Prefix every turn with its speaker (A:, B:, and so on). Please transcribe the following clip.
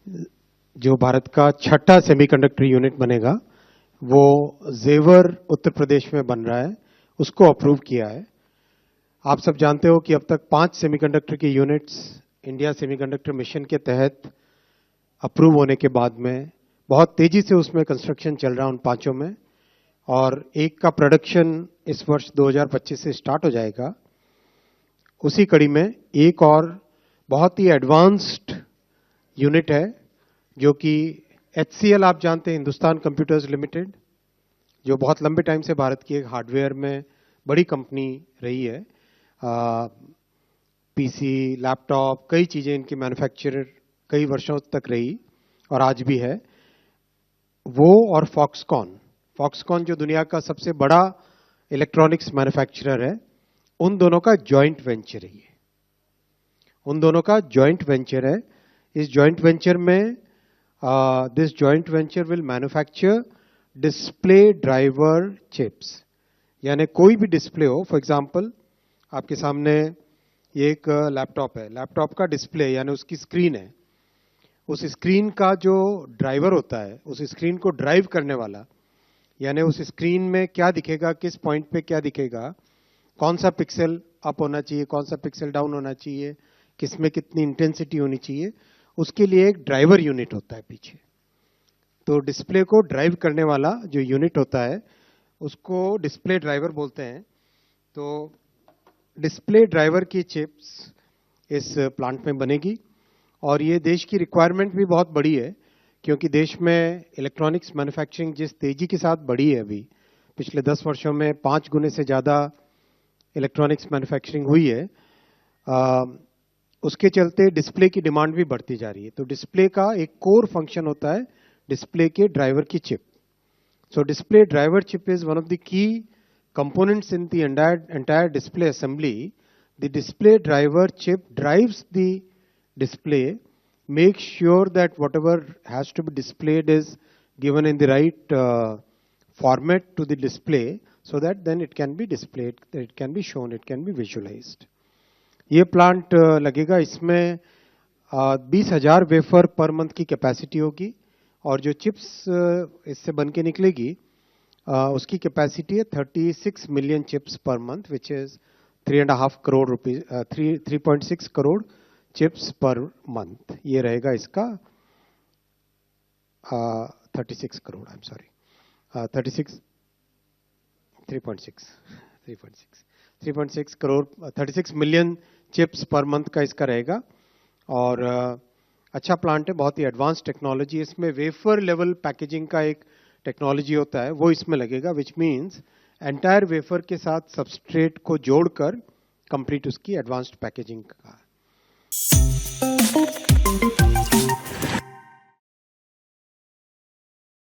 A: जो भारत का छठा सेमीकंडक्टर यूनिट बनेगा वो जेवर उत्तर प्रदेश में बन रहा है, उसको अप्रूव किया है। आप सब जानते हो कि अब तक 5 सेमीकंडक्टर की यूनिट्स इंडिया सेमीकंडक्टर मिशन के तहत अप्रूव होने के बाद में बहुत तेजी से उसमें कंस्ट्रक्शन चल रहा है उन पांचों में, और एक का प्रोडक्शन इस वर्ष 2025 से स्टार्ट हो जाएगा। उसी कड़ी में एक और बहुत ही एडवांस्ड यूनिट है जो कि HCL आप जानते हैं, हिंदुस्तान कंप्यूटर्स लिमिटेड, जो बहुत लंबे टाइम से भारत की एक हार्डवेयर में बड़ी कंपनी रही है। पीसी, लैपटॉप, कई चीजें इनकी मैन्युफैक्चरर कई वर्षों तक रही और आज भी है। वो और फॉक्सकॉन जो दुनिया का सबसे बड़ा इलेक्ट्रॉनिक्स मैन्युफैक्चरर है, उन दोनों का जॉइंट वेंचर है। उन दोनों का जॉइंट वेंचर है। इस जॉइंट वेंचर में this joint venture will manufacture display driver chips, यानी कोई भी डिस्प्ले हो। फॉर एग्जांपल आपके सामने ये एक लैपटॉप है, लैपटॉप का डिस्प्ले यानी उसकी स्क्रीन है। उस स्क्रीन का जो ड्राइवर होता है, उस स्क्रीन को ड्राइव करने वाला, यानी उस स्क्रीन में क्या दिखेगा, किस पॉइंट पे क्या दिखेगा, कौन सा पिक्सल अप होना चाहिए, कौन सा पिक्सल डाउन होना चाहिए, किसमें कितनी इंटेंसिटी होनी चाहिए, उसके लिए एक ड्राइवर यूनिट होता है पीछे। तो डिस्प्ले को ड्राइव करने वाला जो यूनिट होता है उसको डिस्प्ले ड्राइवर बोलते हैं। तो डिस्प्ले ड्राइवर की चिप्स इस प्लांट में बनेगी और ये देश की रिक्वायरमेंट भी बहुत बड़ी है, क्योंकि देश में इलेक्ट्रॉनिक्स मैन्युफैक्चरिंग जिस तेजी के साथ बढ़ी है, अभी पिछले 10 वर्षों में 5 गुने से ज़्यादा इलेक्ट्रॉनिक्स मैन्युफैक्चरिंग हुई है, उसके चलते डिस्प्ले की डिमांड भी बढ़ती जा रही है। तो डिस्प्ले का एक कोर फंक्शन होता है डिस्प्ले के ड्राइवर की chip. So display driver chip is one of the key components in the entire display assembly. The display driver chip drives the display, makes sure that whatever has to be displayed is given in the right format to the display, so that then it can be displayed, it can be shown, it can be visualized. ये plant लगेगा, इसमें 20,000 wafer per month की capacity होगी और जो chips इससे बन के निकलेगी उसकी कैपेसिटी है 36 million chips per month, which is 3.5 crore rupees, 3.6 crore chips per month. ये रहेगा इसका 36 crore, I am sorry, 3.6 crore, 36 million chips per month का इसका रहेगा। और अच्छा प्लांट है, बहुत ही एडवांस टेक्नोलॉजी। इसमें वेफर लेवल पैकेजिंग का एक टेक्नोलॉजी होता है, वो इसमें लगेगा, विच मीन्स एंटायर वेफर के साथ सबस्ट्रेट को जोड़कर कंप्लीट उसकी एडवांस्ड पैकेजिंग का